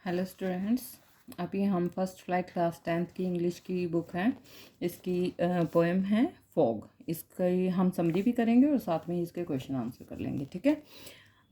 Hello students, अभी हम first flight class 10th की इंग्लिश की बुक है। इसकी पोएम है फॉग। इसकी हम समरी भी करेंगे और साथ में इसके क्वेश्चन आंसर कर लेंगे, ठीक है।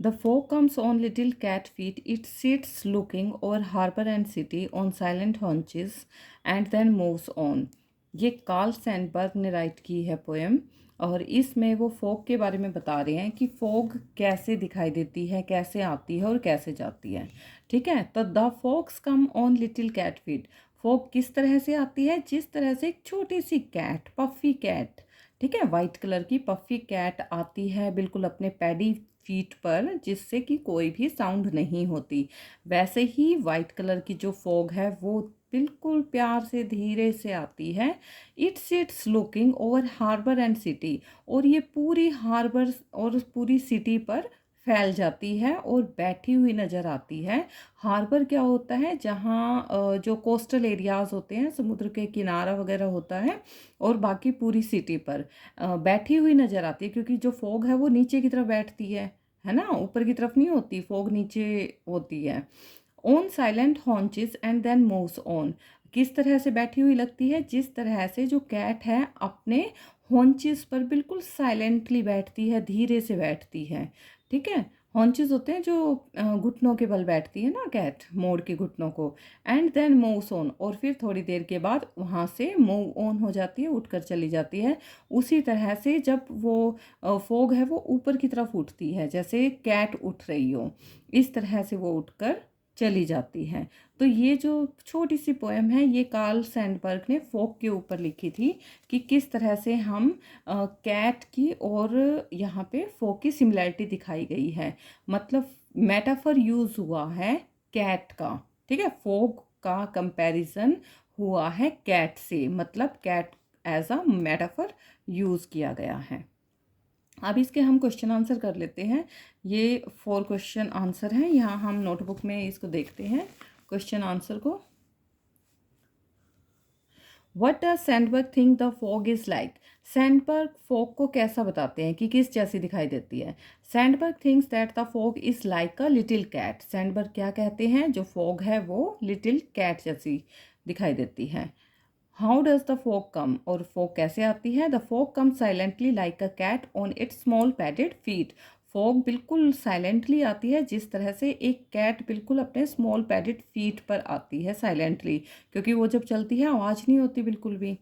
The fog comes on little cat feet, it sits looking over harbour and city on silent haunches and then moves on. ये कार्ल सैंडबर्ग ने राइट की है पोएम, और इसमें वो फॉग के बारे में बता रहे हैं कि फॉग कैसे दिखाई देती है, कैसे आती है और कैसे जाती है, ठीक है। तो the fogs come on little cat feet, fog किस तरह से आती है, जिस तरह से एक छोटी सी कैट, पफी कैट, ठीक है, वाइट कलर की पफी कैट आती है बिल्कुल अपने पैडी फीट पर, जिससे कि कोई भी साउंड नहीं होती। वैसे ही वाइट कलर की जो फॉग है वो बिल्कुल प्यार से धीरे से आती है। It sits looking over harbour and city, और ये पूरी हार्बर और पूरी सिटी पर फैल जाती है और बैठी हुई नज़र आती है। हार्बर क्या होता है, जहाँ जो कोस्टल एरियाज़ होते हैं, समुद्र के किनारा वगैरह होता है, और बाकी पूरी सिटी पर बैठी हुई नज़र आती है, क्योंकि जो फॉग है वो नीचे की तरफ बैठती है ना, ऊपर की तरफ नहीं होती, फॉग नीचे होती है। On silent haunches and then moves on, किस तरह से बैठी हुई लगती है, जिस तरह से जो कैट है अपने हॉन्चेस पर बिल्कुल साइलेंटली बैठती है, धीरे से बैठती है, ठीक है। हॉन्चेस होते हैं जो घुटनों के बल बैठती है ना कैट, मोड़ के घुटनों को। एंड देन मूव्स ऑन, और फिर थोड़ी देर के बाद वहाँ से मूव ऑन हो जाती है, उठकर चली जाती है। उसी तरह से जब वो फोग है वो ऊपर की तरफ उठती है, जैसे कैट उठ रही हो, इस तरह से वो उठकर चली जाती है। तो ये जो छोटी सी पोएम है ये कार्ल सैंडबर्ग ने फोक के ऊपर लिखी थी, कि किस तरह से हम कैट की और यहाँ पे फोक की सिमिलैरिटी दिखाई गई है। मतलब मेटाफर यूज हुआ है कैट का, ठीक है, फोक का कंपैरिजन हुआ है कैट से, मतलब cat as a metaphor use किया गया है। अब इसके हम क्वेश्चन आंसर कर लेते हैं। ये 4 क्वेश्चन आंसर हैं, यहाँ हम नोटबुक में इसको देखते हैं क्वेश्चन आंसर को। What does Sandberg think the fog is like, Sandberg fog को कैसा बताते हैं कि किस जैसी दिखाई देती है। Sandburg thinks that the fog is like a little cat, Sandburg क्या कहते हैं, जो फॉग है वो लिटिल कैट जैसी दिखाई देती है। How does the fog come, और फॉग कैसे आती है। The fog come silently like a cat on its small padded feet, fog बिल्कुल साइलेंटली आती है जिस तरह से एक कैट बिल्कुल अपने स्मॉल पैडेड फीट पर आती है साइलेंटली, क्योंकि वो जब चलती है आवाज़ नहीं होती बिल्कुल भी।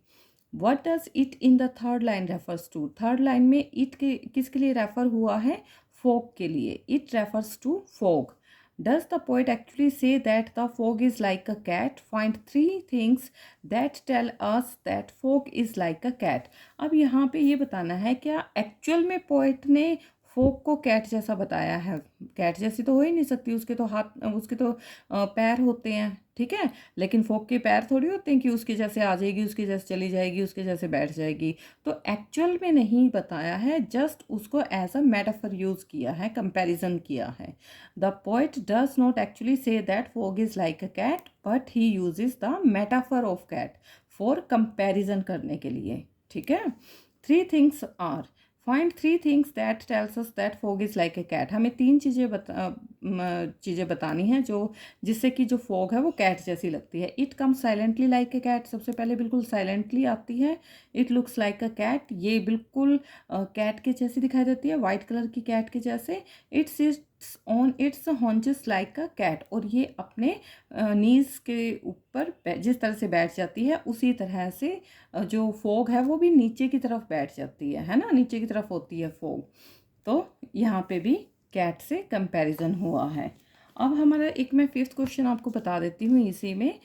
What does it in the third line refers to, third line में इट के किसके लिए रेफर हुआ है, फॉग के लिए, it refers to fog. Does the poet actually say that the fog is like a cat? Find 3 things that tell us that fog is like a cat. अब यहाँ पे ये बताना है क्या एक्चुअल में पोएट ने फोक को कैट जैसा बताया है। कैट जैसी तो हो ही नहीं सकती, उसके तो हाथ, उसके तो पैर होते हैं, ठीक है, लेकिन फोक के पैर थोड़ी होते हैं कि उसके जैसे आ जाएगी, उसके जैसे चली जाएगी, उसके जैसे बैठ जाएगी। तो एक्चुअल में नहीं बताया है, जस्ट उसको एज अ मेटाफर यूज़ किया है, कंपैरिजन किया है। The poet does not actually say that fog is like a cat, but he uses the metaphor of cat for comparison करने के लिए, ठीक है। 3 things are, find 3 things that tells us that fog is like a cat, हमें 3 चीज़ें बतानी हैं जो, जिससे कि जो फॉग है वो कैट जैसी लगती है। It come silently like a cat, सबसे पहले बिल्कुल साइलेंटली आती है। It looks like a cat, ये बिल्कुल कैट के जैसी दिखाई देती है, वाइट कलर की कैट के जैसे। It sits on its haunches like a cat, और ये अपने नीज के ऊपर जिस तरह से बैठ जाती है उसी तरह से जो फोग है वो भी नीचे की तरफ बैठ जाती है ना, नीचे की तरफ होती है फोग। तो यहाँ पे भी कैट से कंपैरिजन हुआ है। अब हमारा एक मैं 5th क्वेश्चन आपको बता देती हूँ इसी में।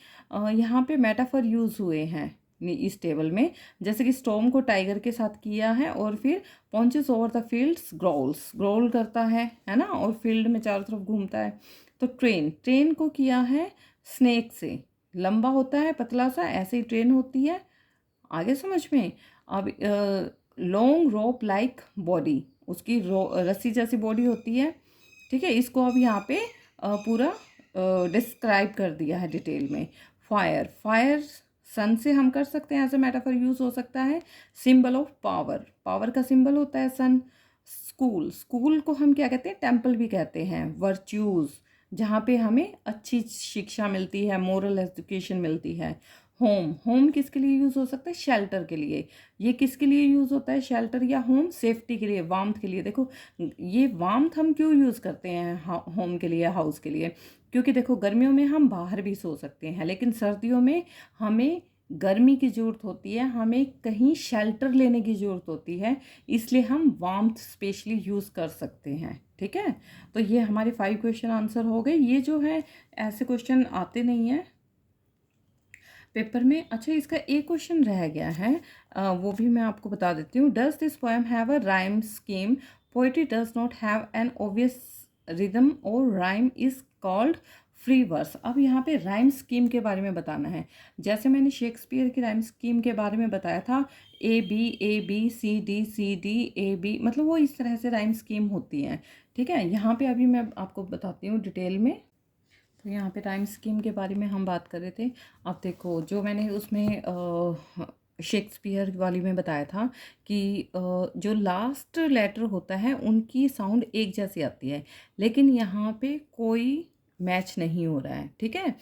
यहाँ पे मेटाफर यूज़ हुए हैं इस टेबल में, जैसे कि स्टॉर्म को टाइगर के साथ किया है, और फिर ponchos over the fields, growls, growl करता है ना, और फील्ड में चारों तरफ घूमता है। तो ट्रेन, ट्रेन को किया है स्नेक से, लंबा होता है पतला सा, ऐसे ही ट्रेन होती है, आगे समझ में। अब लॉन्ग रोप लाइक बॉडी, उसकी रस्सी जैसी बॉडी होती है, ठीक है। इसको अब यहाँ पे पूरा डिस्क्राइब कर दिया है डिटेल में। फायर, फायर सन से हम कर सकते हैं, एज अ मेटाफर यूज हो सकता है। सिंबल ऑफ पावर, पावर का सिंबल होता है सन। स्कूल, स्कूल को हम क्या कहते हैं, टेम्पल भी कहते हैं। वर्च्यूज, जहाँ पे हमें अच्छी शिक्षा मिलती है, मोरल एजुकेशन मिलती है। होम, होम किसके लिए यूज़ हो सकता है? शेल्टर के लिए। ये किसके लिए यूज़ होता है शेल्टर या होम? सेफ्टी के लिए, वार्मथ के लिए। देखो ये वार्मथ हम क्यों यूज़ करते हैं होम के लिए, हाउस के लिए? क्योंकि देखो गर्मियों में हम बाहर भी सो सकते हैं, लेकिन सर्दियों में हमें गर्मी की ज़रूरत होती है, हमें कहीं शेल्टर लेने की ज़रूरत होती है, इसलिए हम वार्मथ स्पेशली यूज़ कर सकते हैं। ठीक है, तो ये हमारे 5 क्वेश्चन आंसर हो गए। ये जो है ऐसे क्वेश्चन आते नहीं हैं पेपर में। अच्छा, इसका एक क्वेश्चन रह गया है, वो भी मैं आपको बता देती हूँ। Does this poem have a rhyme scheme? Poetry does not have an obvious rhythm और rhyme is called free verse. अब यहाँ पे राइम स्कीम के बारे में बताना है। जैसे मैंने शेक्सपियर की राइम स्कीम के बारे में बताया था, A B C D A B, मतलब वो इस तरह से राइम स्कीम होती है। ठीक है, यहाँ पे अभी मैं आपको बताती हूँ डिटेल में। तो यहाँ पे टाइम स्कीम के बारे में हम बात कर रहे थे। अब देखो जो मैंने उसमें शेक्सपियर वाली में बताया था कि जो लास्ट लेटर होता है उनकी साउंड एक जैसी आती है, लेकिन यहाँ पे कोई मैच नहीं हो रहा है। ठीक है,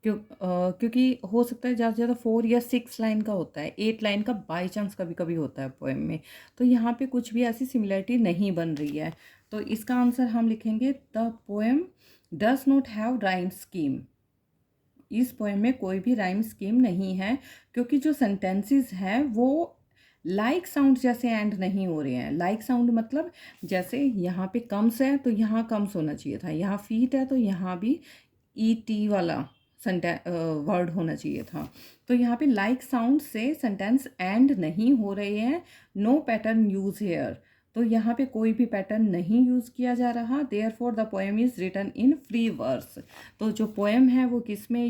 क्योंकि हो सकता है ज़्यादा से ज़्यादा 4 या 6 लाइन का होता है, 8 लाइन का बाई चांस कभी कभी होता है पोएम में। तो यहाँ पे कुछ भी ऐसी सिमिलरिटी नहीं बन रही है। तो इसका आंसर हम लिखेंगे the poem does not have rhyme scheme. इस पोएम में कोई भी राइम स्कीम नहीं है, क्योंकि जो सेंटेंसेस हैं वो लाइक साउंड जैसे एंड नहीं हो रहे हैं। लाइक साउंड मतलब जैसे यहाँ पे कम्स है तो यहाँ कम्स होना चाहिए था, यहाँ फीट है तो यहाँ भी ई टी वाला वर्ड होना चाहिए था। तो यहाँ पे लाइक साउंड से सेंटेंस एंड नहीं हो रहे हैं। नो पैटर्न यूज हेयर, तो यहाँ पे कोई भी पैटर्न नहीं यूज़ किया जा रहा। Therefore the poem is written in free verse. तो जो पोएम है वो किस में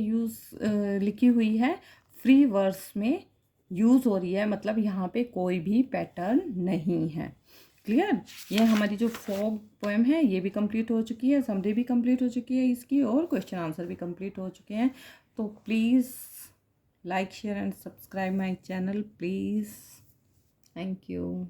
लिखी हुई है? फ्री वर्स में यूज़ हो रही है, मतलब यहाँ पे कोई भी पैटर्न नहीं है। क्लियर? ये हमारी जो फॉग पोएम है ये भी कंप्लीट हो चुकी है, समरी भी कंप्लीट हो चुकी है इसकी, और क्वेश्चन आंसर भी कंप्लीट हो चुके हैं। तो please like share and subscribe my channel please. Thank you.